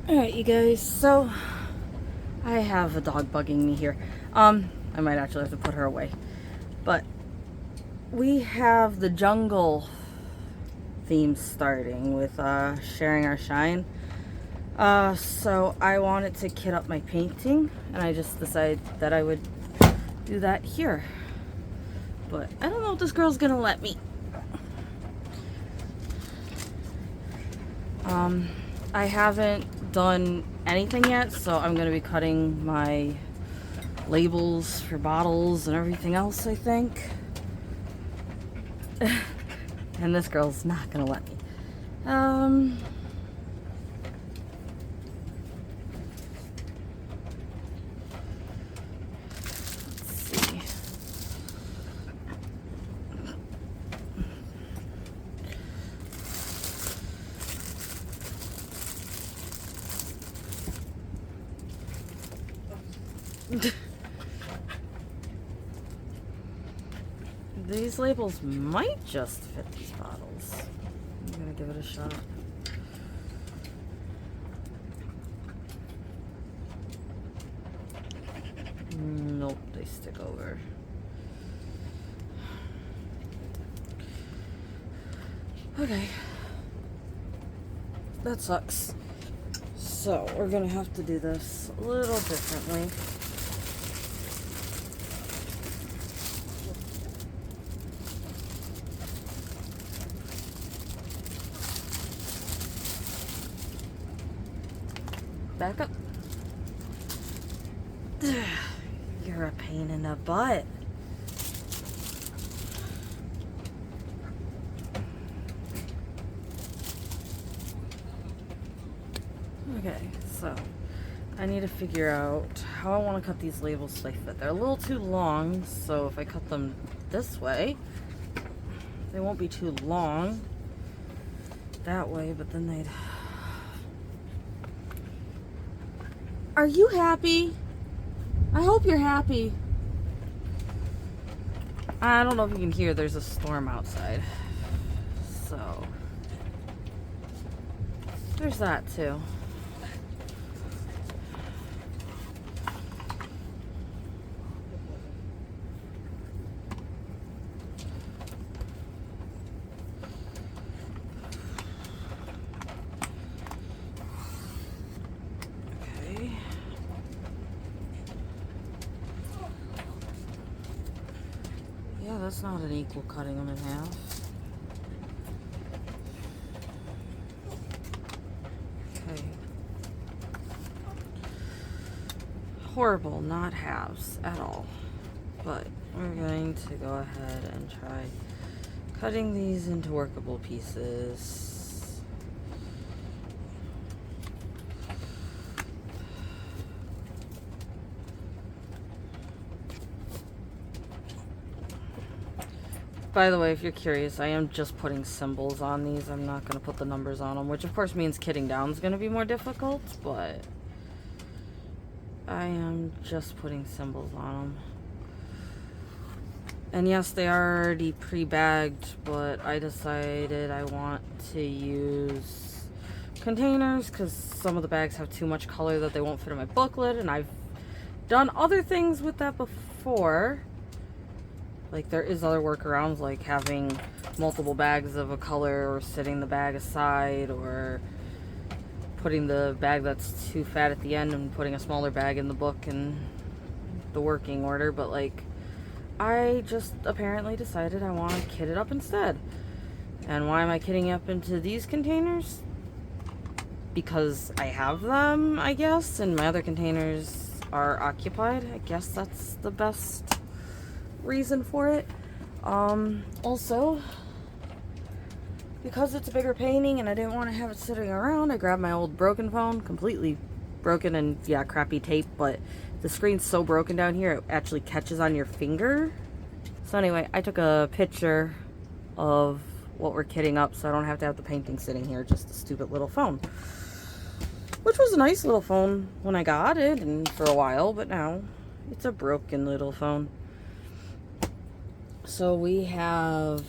Alright, you guys, so I have a dog bugging me here. I might actually have to put her away. But we have the jungle theme starting with sharing our shine. So I wanted to kit up my painting, and I just decided that I would do that here. But I don't know if this girl's gonna let me. I haven't done anything yet, so I'm gonna be cutting my labels for bottles and everything else, I think. And this girl's not gonna let me. Let's see. These labels might just fit these bottles. I'm gonna give it a shot. Nope, they stick over. Okay. That sucks. So, we're gonna have to do this a little differently. Back up. You're a pain in the butt. Okay, so I need to figure out how I want to cut these labels so they fit. They're a little too long, so if I cut them this way, they won't be too long that way, but then they'd... Are you happy? I hope you're happy. I don't know if you can hear, there's a storm outside. So, there's that too. Yeah, that's not an equal cutting them in half. Okay. Horrible, not halves at all. But we're going to go ahead and try cutting these into workable pieces. By the way, if you're curious, I am just putting symbols on these. I'm not going to put the numbers on them, which of course means kitting down is going to be more difficult, but I am just putting symbols on them. And yes, they are already pre-bagged, but I decided I want to use containers because some of the bags have too much color that they won't fit in my booklet, and I've done other things with that before. Like, there is other workarounds, like having multiple bags of a color, or setting the bag aside, or putting the bag that's too fat at the end and putting a smaller bag in the book in the working order. But, like, I just apparently decided I want to kit it up instead. And why am I kitting up into these containers? Because I have them, I guess, and my other containers are occupied. I guess that's the best reason for it. Also, because it's a bigger painting and I didn't want to have it sitting around, I grabbed my old broken phone, completely broken and yeah, crappy tape, but the screen's so broken down here it actually catches on your finger. So anyway, I took a picture of what we're kitting up so I don't have to have the painting sitting here, just a stupid little phone. Which was a nice little phone when I got it and for a while, but now it's a broken little phone. So we have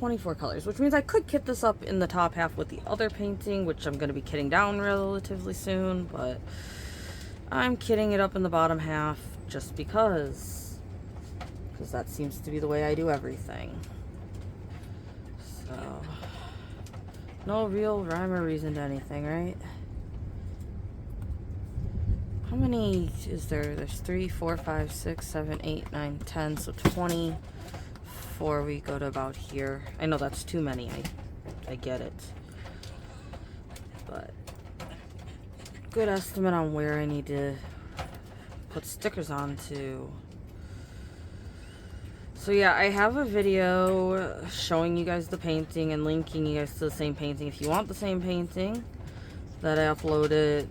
24 colors, which means I could kit this up in the top half with the other painting, which I'm going to be kitting down relatively soon, but I'm kitting it up in the bottom half just because that seems to be the way I do everything. So, no real rhyme or reason to anything, right? How many is there? There's 3, 4, 5, 6, 7, 8, 9, 10, so 20 before we go to about here. I know that's too many, I get it. But good estimate on where I need to put stickers on to. So yeah, I have a video showing you guys the painting and linking you guys to the same painting if you want the same painting that I uploaded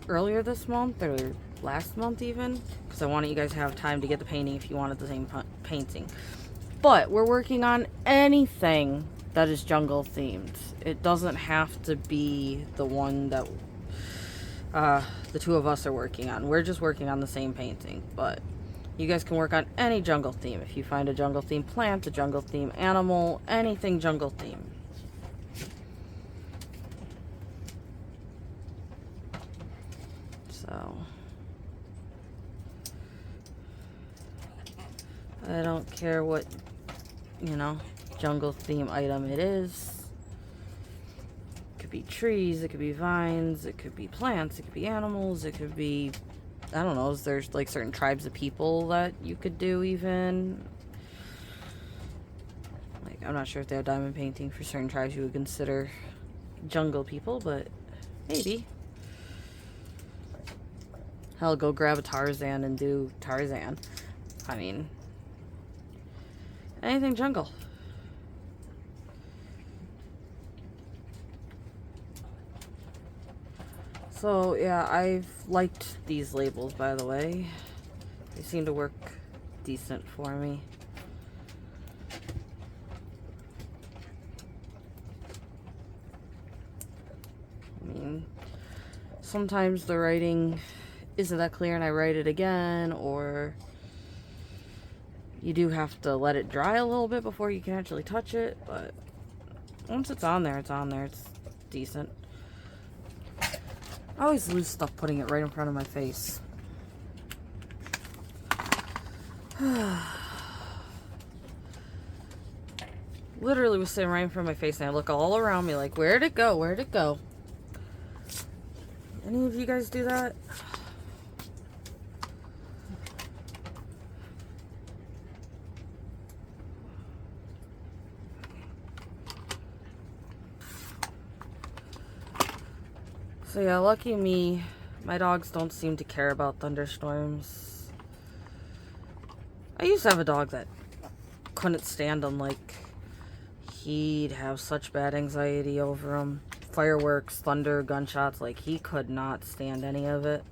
earlier this month or last month even, because I wanted you guys to have time to get the painting if you wanted the same painting. But we're working on anything that is jungle themed. It doesn't have to be the one that the two of us are working on. We're just working on the same painting, but you guys can work on any jungle theme. If you find a jungle theme plant, a jungle theme animal, anything jungle theme. So I don't care what, you know, jungle theme item it is. It could be trees, it could be vines, it could be plants, it could be animals, it could be, I don't know, there's like certain tribes of people that you could do even. Like, I'm not sure if they have diamond painting for certain tribes you would consider jungle people, but maybe. Hell, go grab a Tarzan and do Tarzan. I mean, anything jungle. So yeah, I've liked these labels, by the way. They seem to work decent for me. I mean, sometimes the writing isn't that clear and I write it again, or you do have to let it dry a little bit before you can actually touch it, but once it's on there, it's on there. It's decent. I always lose stuff putting it right in front of my face. Literally was sitting right in front of my face and I look all around me like, where'd it go? Where'd it go? Any of you guys do that? So yeah, lucky me, my dogs don't seem to care about thunderstorms. I used to have a dog that couldn't stand them. Like, he'd have such bad anxiety over them. Fireworks, thunder, gunshots, like he could not stand any of it.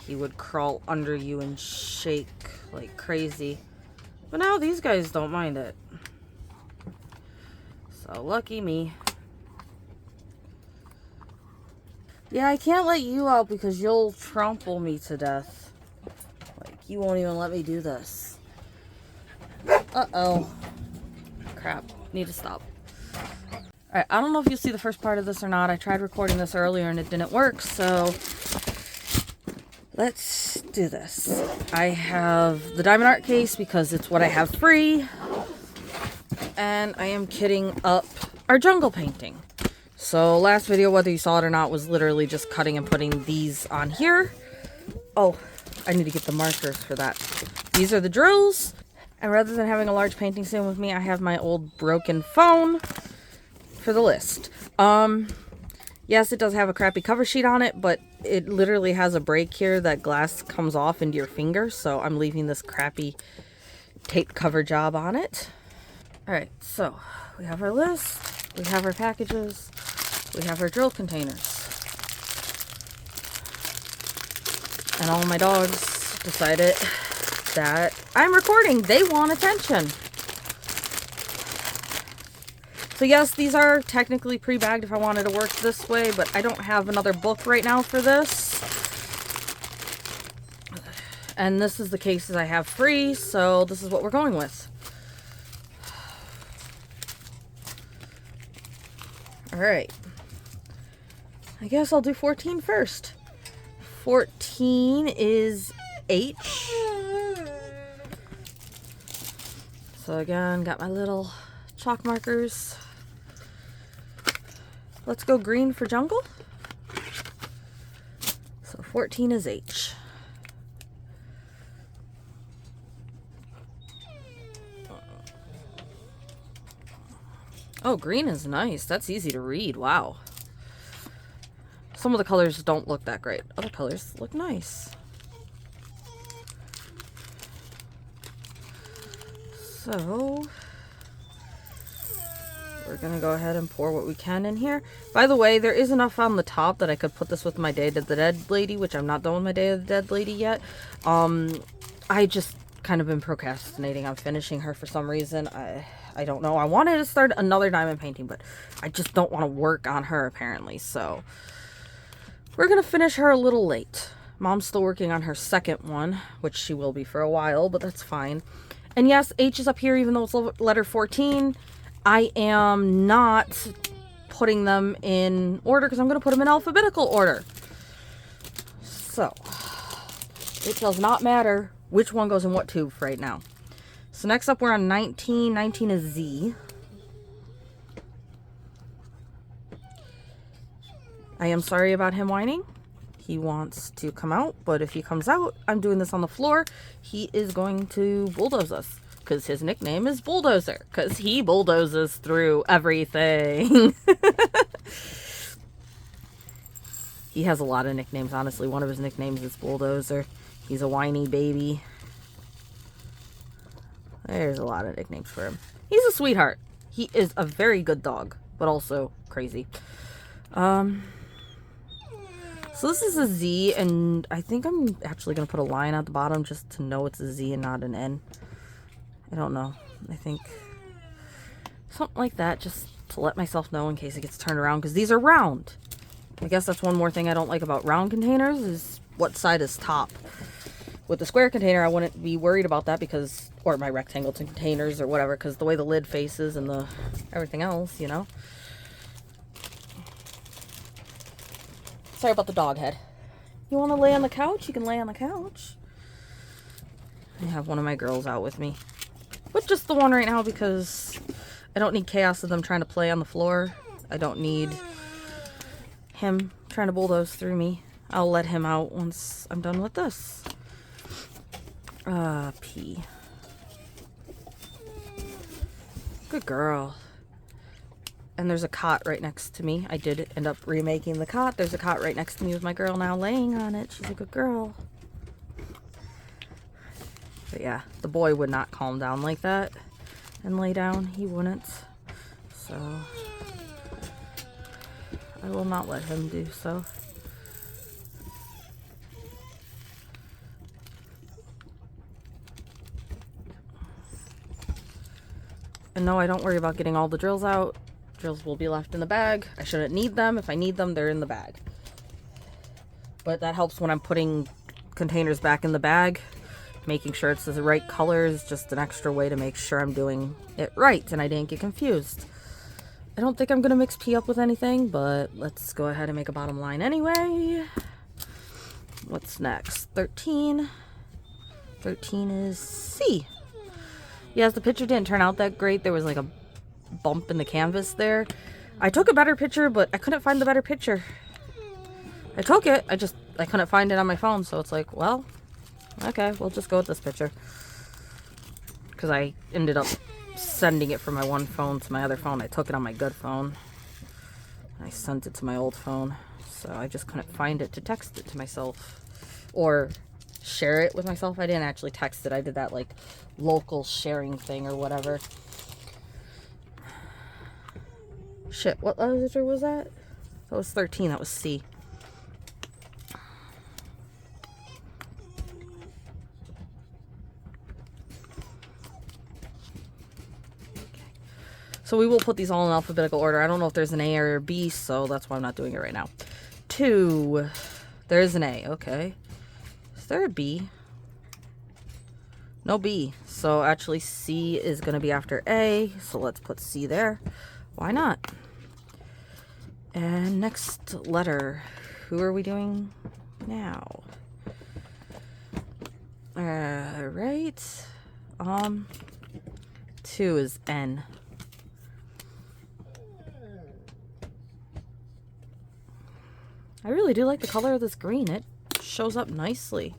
He would crawl under you and shake like crazy. But now these guys don't mind it. So lucky me. Yeah, I can't let you out because you'll trample me to death. Like, you won't even let me do this. Uh-oh. Crap. Need to stop. Alright, I don't know if you'll see the first part of this or not. I tried recording this earlier and it didn't work, so let's do this. I have the diamond art case because it's what I have free. And I am kitting up our jungle painting. So last video, whether you saw it or not, was literally just cutting and putting these on here. Oh, I need to get the markers for that. These are the drills. And rather than having a large painting stand with me, I have my old broken phone for the list. Yes, it does have a crappy cover sheet on it, but it literally has a break here that glass comes off into your finger. So I'm leaving this crappy tape cover job on it. All right, so we have our list. We have our packages. We have our drill containers. And all my dogs decided that I'm recording. They want attention. So yes, these are technically pre-bagged if I wanted to work this way, but I don't have another book right now for this. And this is the cases I have free, so this is what we're going with. Alright. I guess I'll do 14 first. 14 is H. So again, got my little chalk markers. Let's go green for jungle. So 14 is H. Oh, green is nice. That's easy to read. Wow. Some of the colors don't look that great. Other colors look nice. So, we're going to go ahead and pour what we can in here. By the way, there is enough on the top that I could put this with my Day of the Dead lady, which I'm not done with my Day of the Dead lady yet. I just kind of been procrastinating on finishing her for some reason. I don't know. I wanted to start another diamond painting, but I just don't want to work on her apparently. So we're going to finish her a little late. Mom's still working on her second one, which she will be for a while, but that's fine. And yes, H is up here even though it's letter 14. I am not putting them in order because I'm going to put them in alphabetical order. So it does not matter which one goes in what tube right now. So next up we're on 19. 19 is Z. I am sorry about him whining. He wants to come out, but if he comes out, I'm doing this on the floor. He is going to bulldoze us because his nickname is Bulldozer because he bulldozes through everything. He has a lot of nicknames, honestly. One of his nicknames is Bulldozer. He's a whiny baby. There's a lot of nicknames for him. He's a sweetheart. He is a very good dog, but also crazy. So this is a Z, and I think I'm actually going to put a line at the bottom just to know it's a Z and not an N. I don't know. I think something like that, just to let myself know in case it gets turned around, because these are round. I guess that's one more thing I don't like about round containers is what side is top. With the square container, I wouldn't be worried about that because, or my rectangle containers or whatever, because the way the lid faces and the everything else, you know. Sorry about the dog head. You want to lay on the couch? You can lay on the couch. I have one of my girls out with me. But just the one right now because I don't need chaos of them trying to play on the floor. I don't need him trying to bulldoze through me. I'll let him out once I'm done with this. P. Good girl. And there's a cot right next to me. I did end up remaking the cot. There's a cot right next to me with my girl now laying on it. She's a good girl. But yeah, the boy would not calm down like that and lay down. He wouldn't. So I will not let him do so. And no, I don't worry about getting all the drills out. Drills will be left in the bag. I shouldn't need them. If I need them, they're in the bag. But that helps when I'm putting containers back in the bag. Making sure it's the right color is just an extra way to make sure I'm doing it right and I didn't get confused. I don't think I'm going to mix P up with anything, but let's go ahead and make a bottom line anyway. What's next? 13. 13 is C. Yes, the picture didn't turn out that great. There was like a bump in the canvas there. I took a better picture, but I couldn't find the better picture. I took it, I couldn't find it on my phone, so it's like, well, okay, we'll just go with this picture. Because I ended up sending it from my one phone to my other phone. I took it on my good phone. I sent it to my old phone, so I just couldn't find it to text it to myself. Or share it with myself. I didn't actually text it. I did that, like, local sharing thing or whatever. Shit, what letter was that? That was 13. That was C. So we will put these all in alphabetical order. I don't know if there's an A or a B, so that's why I'm not doing it right now. 2. There is an A. Okay. Is there a B? No B. So actually C is going to be after A. So let's put C there. Why not? And next letter. Who are we doing now? Right. 2 is N. I really do like the color of this green. It shows up nicely.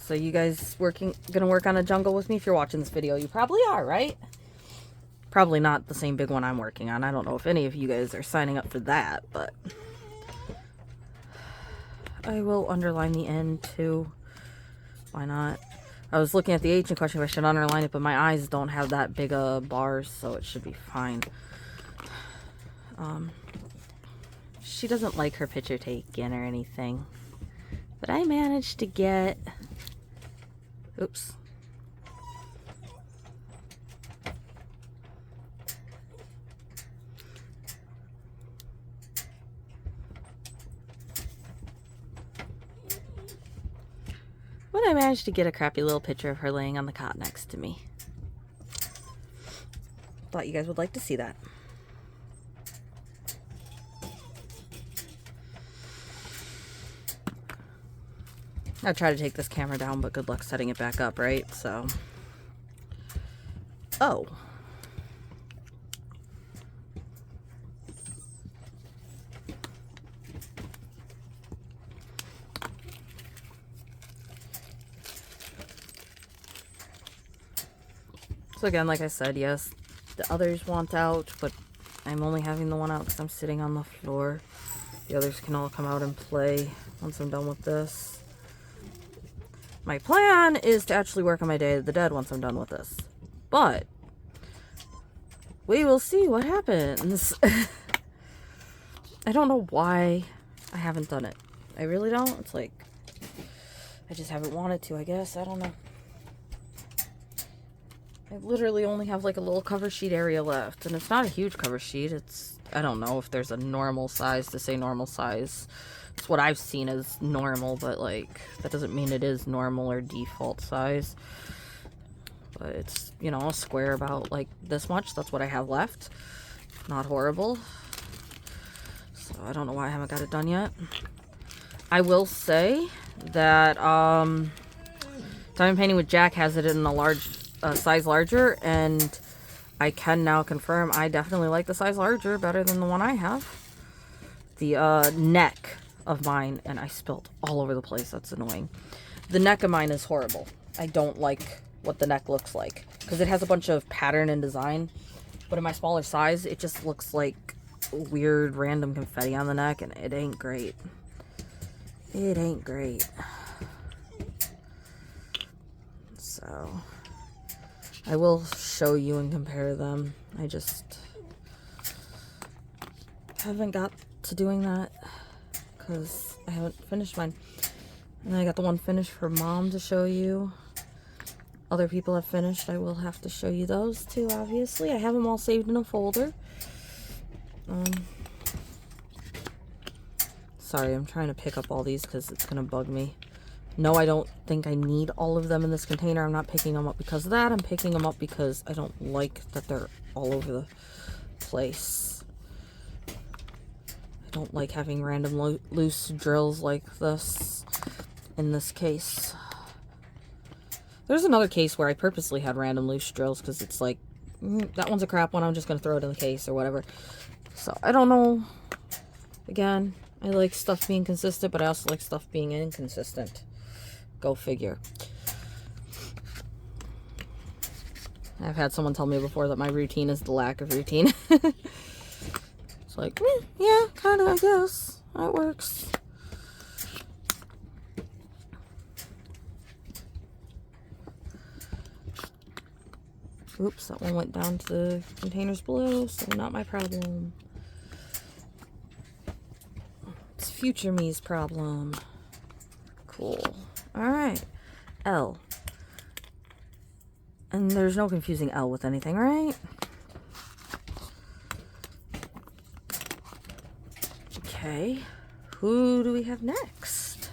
So you guys gonna work on a jungle with me? If you're watching this video, you probably are, right? Probably not the same big one I'm working on. I don't know if any of you guys are signing up for that, but I will underline the N too. Why not? I was looking at the H in question if I should underline it, but my eyes don't have that big bars, so it should be fine. She doesn't like her picture taken or anything, but I managed to get... Oops. But I managed to get a crappy little picture of her laying on the cot next to me. Thought you guys would like to see that. I tried to take this camera down, but good luck setting it back up, right? So, oh. So again, like I said, yes, the others want out, but I'm only having the one out because I'm sitting on the floor. The others can all come out and play once I'm done with this. My plan is to actually work on my Day of the Dead once I'm done with this. But we will see what happens. I don't know why I haven't done it. I really don't. It's like, I just haven't wanted to, I guess. I don't know. I literally only have like a little cover sheet area left. And it's not a huge cover sheet. It's, I don't know if there's a normal size to say normal size. It's what I've seen as normal, but like that doesn't mean it is normal or default size. But it's, you know, a square about like this much. That's what I have left. Not horrible. So I don't know why I haven't got it done yet. I will say that Diamond Painting with Jack has it in a large size larger, and I can now confirm I definitely like the size larger better than the one I have. The neck of mine, and I spilled all over the place. That's annoying. The neck of mine is horrible. I don't like what the neck looks like because it has a bunch of pattern and design, but in my smaller size it just looks like weird random confetti on the neck, and it ain't great. It ain't great. So I will show you and compare them. I just haven't got to doing that because I haven't finished mine. And then I got the one finished for Mom to show you. Other people have finished. I will have to show you those too, obviously. I have them all saved in a folder. Sorry, I'm trying to pick up all these because it's going to bug me. No, I don't think I need all of them in this container. I'm not picking them up because of that. I'm picking them up because I don't like that they're all over the place. I don't like having random loose drills like this in this case. There's another case where I purposely had random loose drills because it's like, that one's a crap one. I'm just going to throw it in the case or whatever. So I don't know. Again, I like stuff being consistent, but I also like stuff being inconsistent. Go figure. I've had someone tell me before that my routine is the lack of routine. It's like, yeah, kind of, I guess. That works. Oops, that one went down to the containers below, so not my problem. It's future me's problem. Cool. Alright. L. And there's no confusing L with anything, right? Okay. Who do we have next?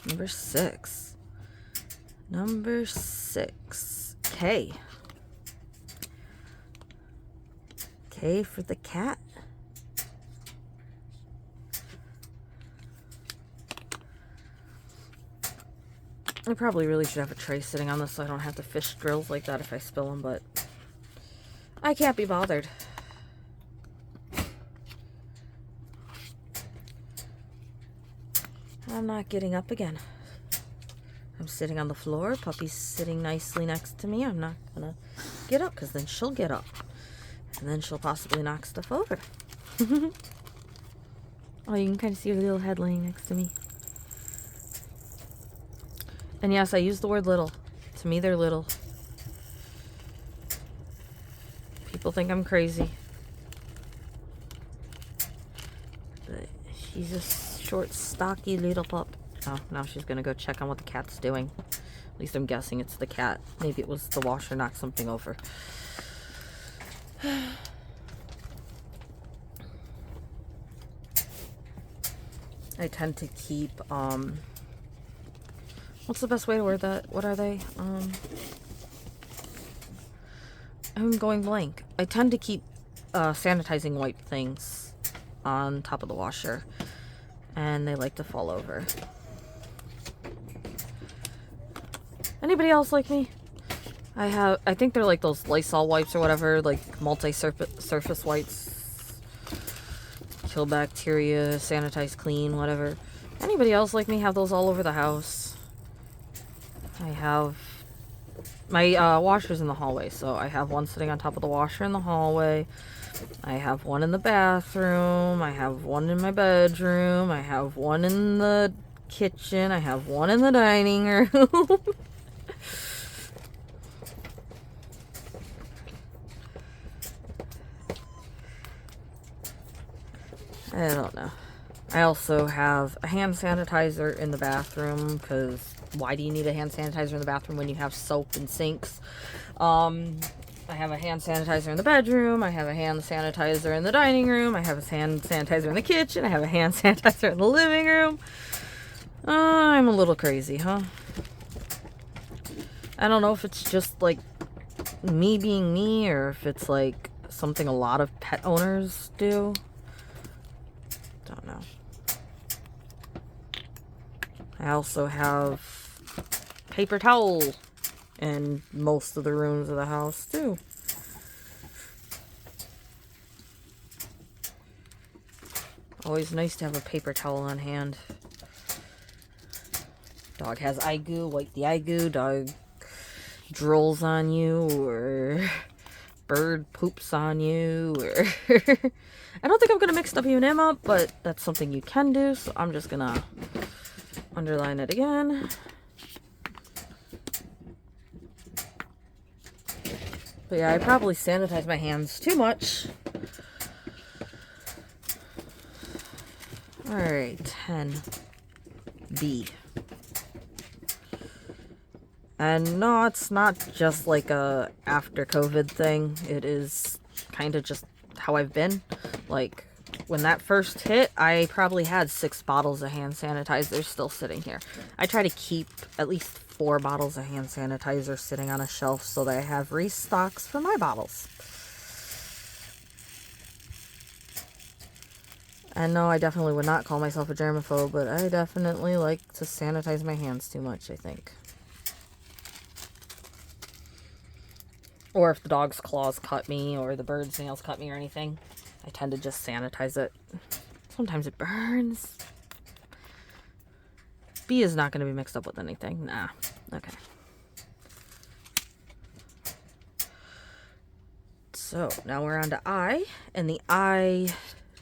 Number 6. Number 6. K. K for the cat. I probably really should have a tray sitting on this so I don't have to fish drills like that if I spill them, but I can't be bothered. I'm not getting up again. I'm sitting on the floor. Puppy's sitting nicely next to me. I'm not gonna get up because then she'll get up. And then she'll possibly knock stuff over. Oh, you can kind of see her little head laying next to me. And yes, I use the word little. To me, they're little. People think I'm crazy. But she's a short, stocky little pup. Oh, now she's gonna go check on what the cat's doing. At least I'm guessing it's the cat. Maybe it was the washer knocked something over. I tend to keep, what's the best way to word that? What are they? I'm going blank. I tend to keep sanitizing wipe things on top of the washer, and they like to fall over. Anybody else like me? I think they're like those Lysol wipes or whatever, like multi-surface wipes. Kill bacteria, sanitize, clean, whatever. Anybody else like me have those all over the house? I have my washer's in the hallway, so I have one sitting on top of the washer in the hallway. I have one in the bathroom. I have one in my bedroom. I have one in the kitchen. I have one in the dining room. I don't know. I also have a hand sanitizer in the bathroom, because why do you need a hand sanitizer in the bathroom when you have soap and sinks? I have a hand sanitizer in the bedroom. I have a hand sanitizer in the dining room. I have a hand sanitizer in the kitchen. I have a hand sanitizer in the living room. I'm a little crazy, huh? I don't know if it's just like me being me, or if it's like something a lot of pet owners do. Don't know. I also have paper towel in most of the rooms of the house too. Always nice to have a paper towel on hand. Dog has eye goo, wipe the eye goo. Dog drools on you, or bird poops on you, or I don't think I'm gonna mix W&M up, but that's something you can do, so I'm just gonna underline it again. But yeah, I probably sanitize my hands too much. Alright, 10B. And no, it's not just like a after COVID thing. It is kind of just how I've been. Like, when that first hit, I probably had 6 bottles of hand sanitizer still sitting here. I try to keep at least 4 bottles of hand sanitizer sitting on a shelf so that I have restocks for my bottles. And no, I definitely would not call myself a germaphobe, but I definitely like to sanitize my hands too much, I think. Or if the dog's claws cut me, or the bird's nails cut me or anything, I tend to just sanitize it. Sometimes it burns. B is not going to be mixed up with anything. Nah. Okay. So, now we're on to I, and the I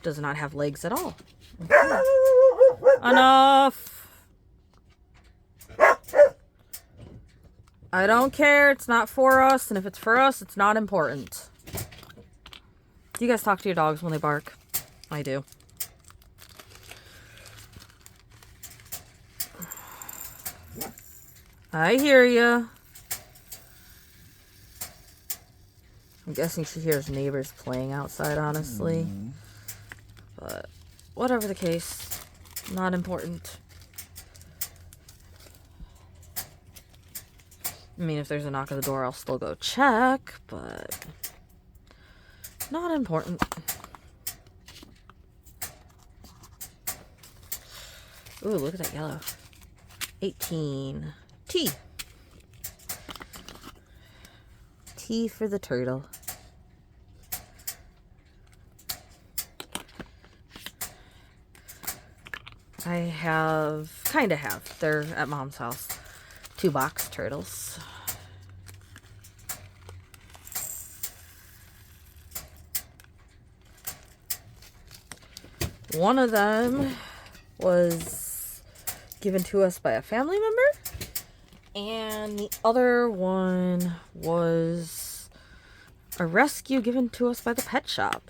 does not have legs at all. Okay. Enough! I don't care. It's not for us, and if it's for us, it's not important. Do you guys talk to your dogs when they bark? I do. I hear ya. I'm guessing she hears neighbors playing outside, honestly. But whatever the case, not important. I mean, if there's a knock at the door, I'll still go check, but not important. Ooh, look at that yellow. 18. T. T for the turtle. Kinda have. They're at Mom's house. 2 box turtles. One of them was given to us by a family member, and the other one was a rescue given to us by the pet shop.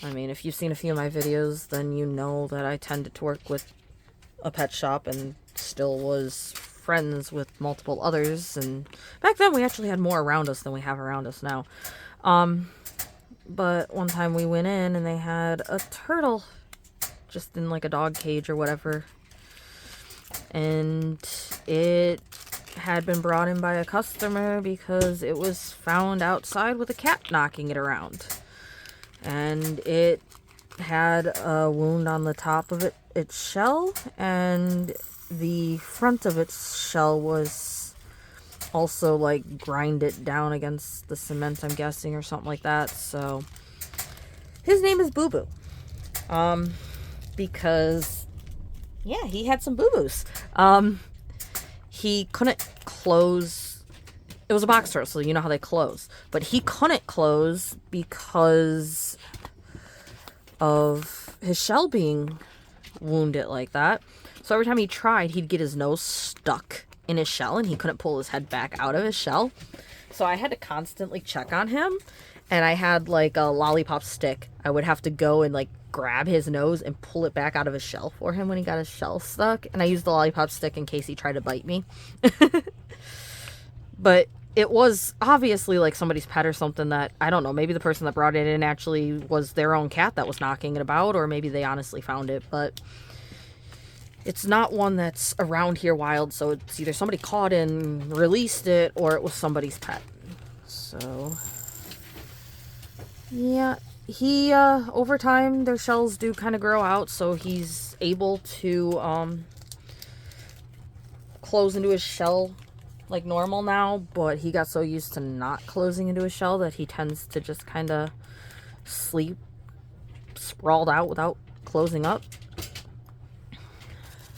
I mean, if you've seen a few of my videos, then you know that I tended to work with a pet shop and still was friends with multiple others. And back then, we actually had more around us than we have around us now. But one time we went in and they had a turtle just in like a dog cage or whatever. And it had been brought in by a customer because it was found outside with a cat knocking it around. And it had a wound on the top of its shell, and the front of its shell was also like grinded down against the cement, I'm guessing, or something like that. So his name is Boo Boo. Because yeah, he had some boo-boos. He couldn't close. It was a box turtle, so you know how they close. But he couldn't close because of his shell being wounded like that. So every time he tried, he'd get his nose stuck in his shell and he couldn't pull his head back out of his shell. So I had to constantly check on him. And I had like a lollipop stick. I would have to go and like grab his nose and pull it back out of his shell for him when he got his shell stuck. And I used the lollipop stick in case he tried to bite me. But it was obviously like somebody's pet or something that, I don't know, maybe the person that brought it in actually was their own cat that was knocking it about, or maybe they honestly found it. But it's not one that's around here wild, so it's either somebody caught and released it or it was somebody's pet. So yeah, he over time their shells do kind of grow out, so he's able to close into his shell like normal now, but he got so used to not closing into his shell that he tends to just kind of sleep sprawled out without closing up.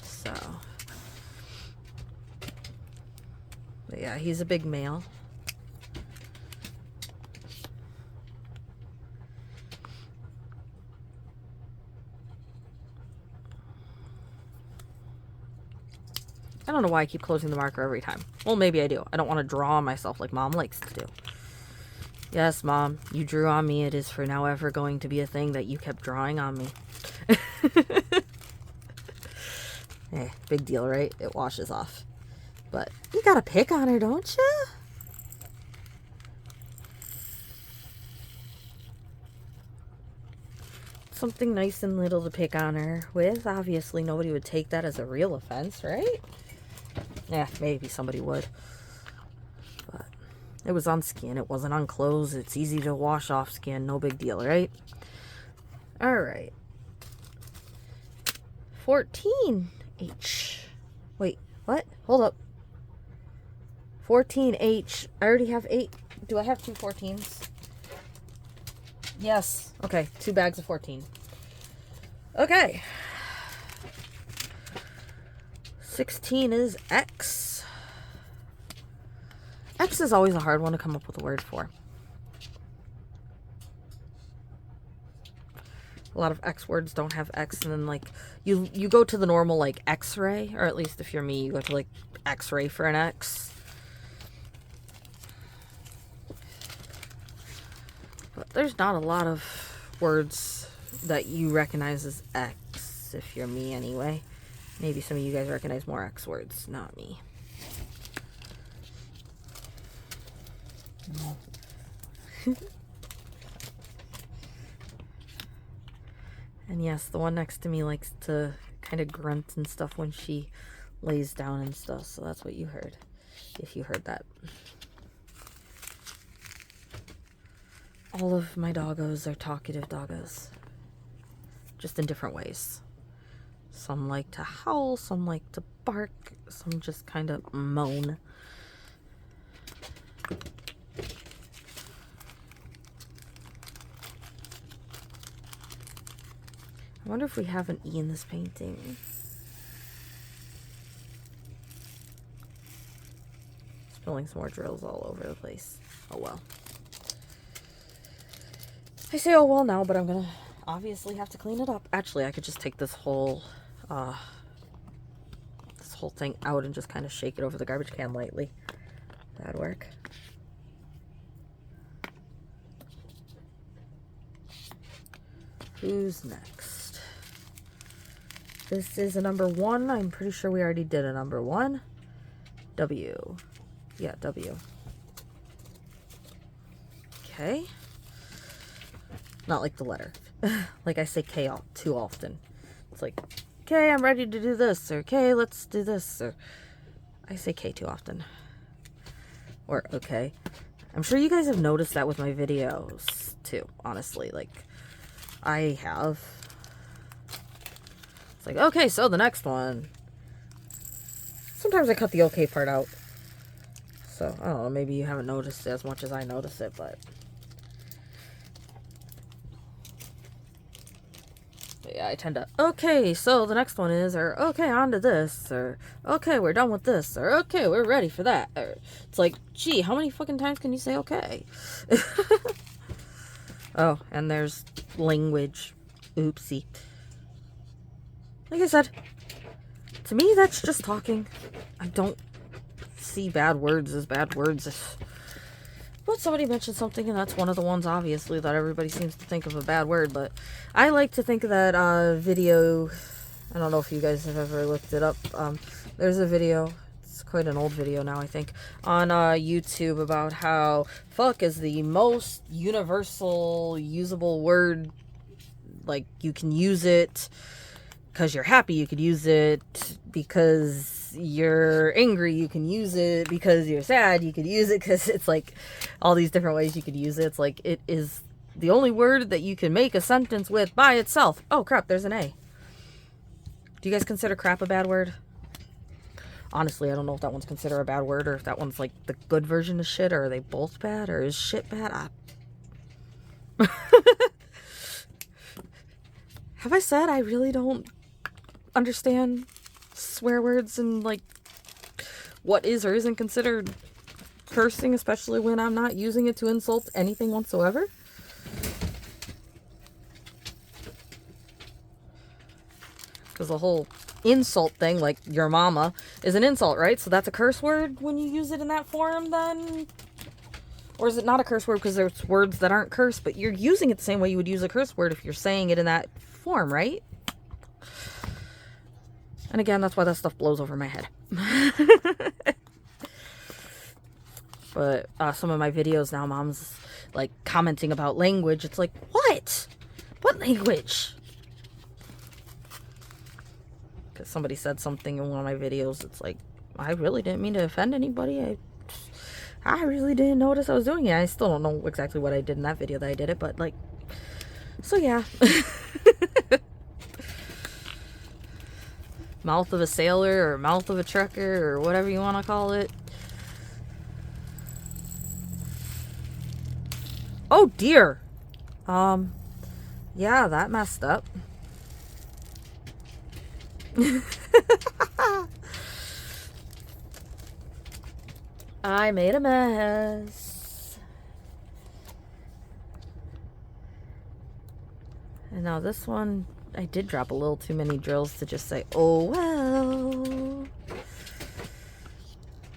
So but yeah, he's a big male. I don't know why I keep closing the marker every time. Well, maybe I do. I don't want to draw on myself like Mom likes to do. Yes, Mom, you drew on me. It is for now ever going to be a thing that you kept drawing on me. Hey, big deal, right? It washes off. But you gotta pick on her, don't you? Something nice and little to pick on her with. Obviously, nobody would take that as a real offense, right? Yeah, maybe somebody would. But it was on skin. It wasn't on clothes. It's easy to wash off skin. No big deal, right? Alright. 14H. Wait, what? Hold up. 14H. I already have 8. Do I have 2 14s? Yes. Okay, 2 bags of 14. Okay. 16 is X. X is always a hard one to come up with a word for. A lot of X words don't have X, and then like you go to the normal like X-ray, or at least if you're me, you go to like X-ray for an X. But there's not a lot of words that you recognize as X, if you're me anyway. Maybe some of you guys recognize more X words, not me. And yes, the one next to me likes to kind of grunt and stuff when she lays down and stuff, so that's what you heard, if you heard that. All of my doggos are talkative doggos, just in different ways. Some like to howl, some like to bark, some just kind of moan. I wonder if we have an E in this painting. Spilling some more drills all over the place. Oh well. I say oh well now, but I'm gonna obviously have to clean it up. Actually, I could just take this whole thing out and just kind of shake it over the garbage can lightly. That'd work. Who's next? This is a number 1. I'm pretty sure we already did a number 1. W. Yeah, W. Okay. Not like the letter. Like I say K too often. It's like, okay, I'm ready to do this, or okay, let's do this, or I say K too often. Or okay. I'm sure you guys have noticed that with my videos too, honestly. Like, I have. It's like, okay, so the next one. Sometimes I cut the okay part out. So, I don't know, maybe you haven't noticed it as much as I notice it, but yeah, I tend to, okay, so the next one is, or okay, on to this, or okay, we're done with this, or okay, we're ready for that. Or it's like, gee, how many fucking times can you say okay? Oh, and there's language. Oopsie. Like I said, to me, that's just talking. I don't see bad words as bad words. But somebody mentioned something, and that's one of the ones, obviously, that everybody seems to think of a bad word. But I like to think of that video. I don't know if you guys have ever looked it up. There's a video. It's quite an old video now, I think, on YouTube about how fuck is the most universal, usable word. Like, you can use it because you're happy, you could use it because you're angry, you can use it because you're sad, you could use it because it's like all these different ways you could use it. It's like it is the only word that you can make a sentence with by itself. Oh crap, there's an A. Do you guys consider crap a bad word? Honestly, I don't know if that one's considered a bad word or if that one's like the good version of shit, or are they both bad, or is shit bad? Have I said I really don't understand swear words and like what is or isn't considered cursing, especially when I'm not using it to insult anything whatsoever? Because the whole insult thing, like your mama, is an insult, right? So that's a curse word when you use it in that form, then? Or is it not a curse word because there's words that aren't curse, but you're using it the same way you would use a curse word if you're saying it in that form, right? And again, that's why that stuff blows over my head. But some of my videos now, mom's like commenting about language. It's like, what? What language? Because somebody said something in one of my videos. It's like, I really didn't mean to offend anybody. I really didn't notice I was doing it. I still don't know exactly what I did in that video that I did it, but like, so yeah. Mouth of a sailor or mouth of a trucker or whatever you want to call it. Oh dear. Yeah, that messed up. I made a mess. And now this one, I did drop a little too many drills to just say, oh well.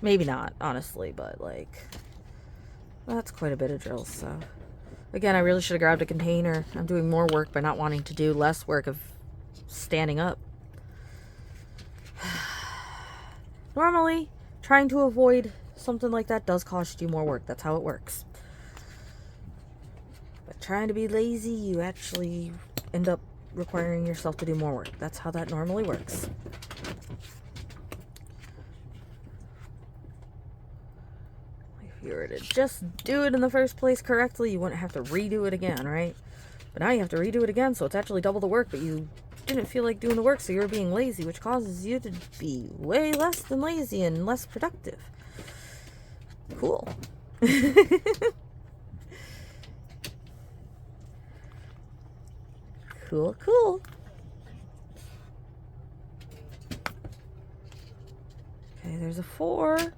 Maybe not, honestly, but like, that's quite a bit of drills, so. Again, I really should have grabbed a container. I'm doing more work by not wanting to do less work of standing up. Normally, trying to avoid something like that does cost you more work. That's how it works. By trying to be lazy, you actually end up requiring yourself to do more work. That's how that normally works. If you were to just do it in the first place correctly, you wouldn't have to redo it again, right? But now you have to redo it again, so it's actually double the work, but you didn't feel like doing the work, so you're being lazy, which causes you to be way less than lazy and less productive. Cool. Cool, cool. Okay, there's a 4.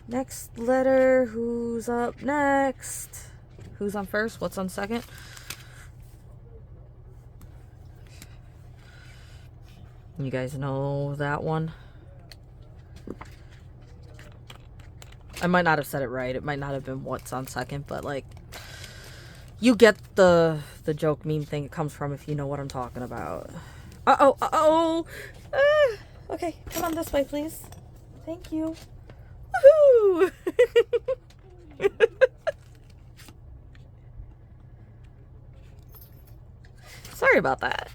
Next letter, who's up next? Who's on first? What's on second? You guys know that one? I might not have said it right. It might not have been what's on second, but like, you get the joke meme thing it comes from if you know what I'm talking about. Uh-oh, uh-oh. Okay, come on this way, please. Thank you. Woohoo! Sorry about that.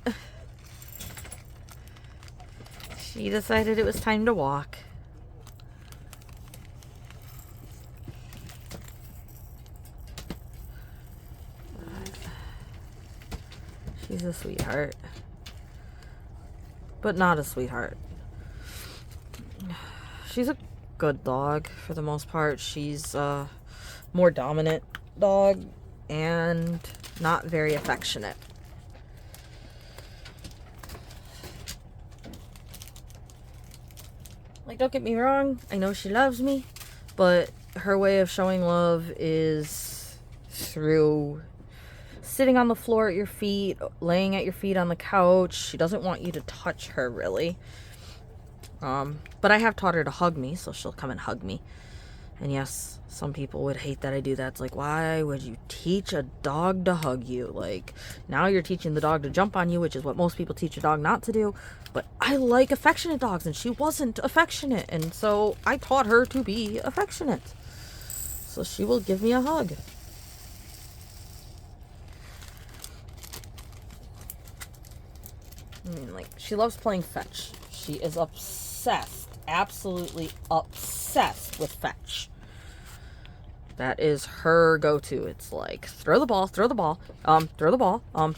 She decided it was time to walk. She's a sweetheart. But not a sweetheart. She's a good dog for the most part. She's a more dominant dog and not very affectionate. Like, don't get me wrong, I know she loves me, but her way of showing love is through sitting on the floor at your feet, laying at your feet on the couch. She doesn't want you to touch her, really. But I have taught her to hug me, so she'll come and hug me. And yes, some people would hate that I do that. It's like, why would you teach a dog to hug you? Like, now you're teaching the dog to jump on you, which is what most people teach a dog not to do. But I like affectionate dogs, and she wasn't affectionate. And so I taught her to be affectionate. So she will give me a hug. I mean, like, she loves playing fetch. She is obsessed, absolutely obsessed with fetch. That is her go-to. It's like, throw the ball, throw the ball, throw the ball, come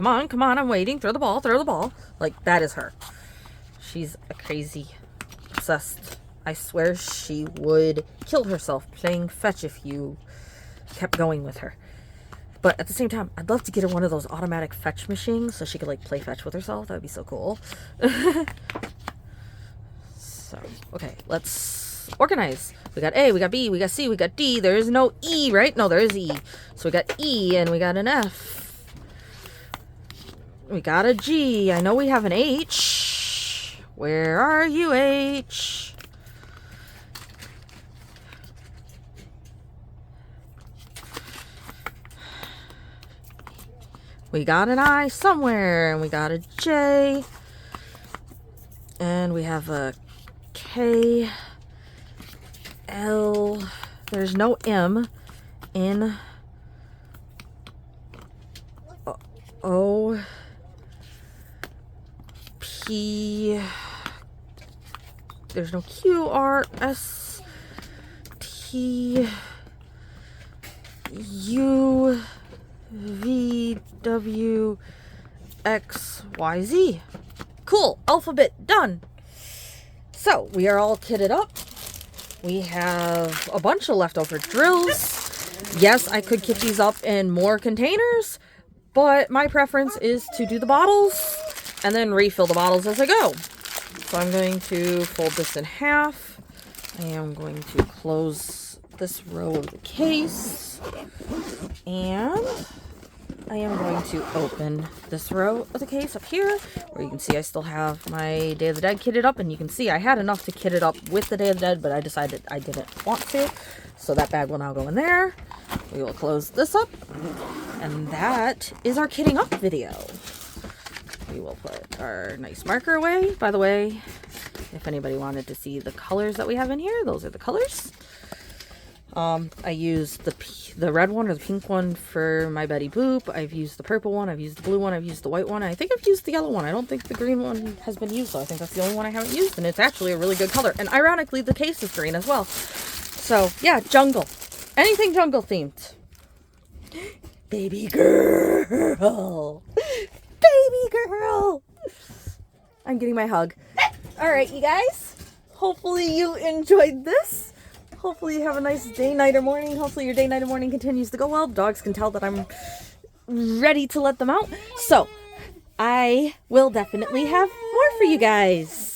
on, I'm waiting, throw the ball. Like, that is her. She's a crazy, obsessed. I swear she would kill herself playing fetch if you kept going with her. But at the same time, I'd love to get her one of those automatic fetch machines so she could, like, play fetch with herself. That would be so cool. So, okay, let's organize. We got A, we got B, we got C, we got D. There is no E, right? No, there is E. So we got E and we got an F. We got a G. I know we have an H. Where are you, H? We got an I somewhere, and we got a J, and we have a K, L, there's no M, N, O, P, there's no Q, R, S, T, U, V, W, X, Y, Z. Cool. Alphabet done. So, we are all kitted up. We have a bunch of leftover drills. Yes, I could kit these up in more containers, but my preference is to do the bottles and then refill the bottles as I go. So I'm going to fold this in half. I am going to close this row of the case, and I am going to open this row of the case up here, where you can see I still have my Day of the Dead kitted up, and you can see I had enough to kit it up with the Day of the Dead, but I decided I didn't want to, so that bag will now go in there. We will close this up, and that is our kitting up video. We will put our nice marker away. By the way, if anybody wanted to see the colors that we have in here, those are the colors. I used the red one or the pink one for my Betty Boop. I've used the purple one. I've used the blue one. I've used the white one. I think I've used the yellow one. I don't think the green one has been used, though. I think that's the only one I haven't used, and it's actually a really good color. And ironically, the case is green as well. So, yeah, jungle. Anything jungle themed. Baby girl. Baby girl. I'm getting my hug. All right, you guys. Hopefully you enjoyed this. Hopefully you have a nice day, night, or morning. Hopefully your day, night, or morning continues to go well. Dogs can tell that I'm ready to let them out. So I will definitely have more for you guys.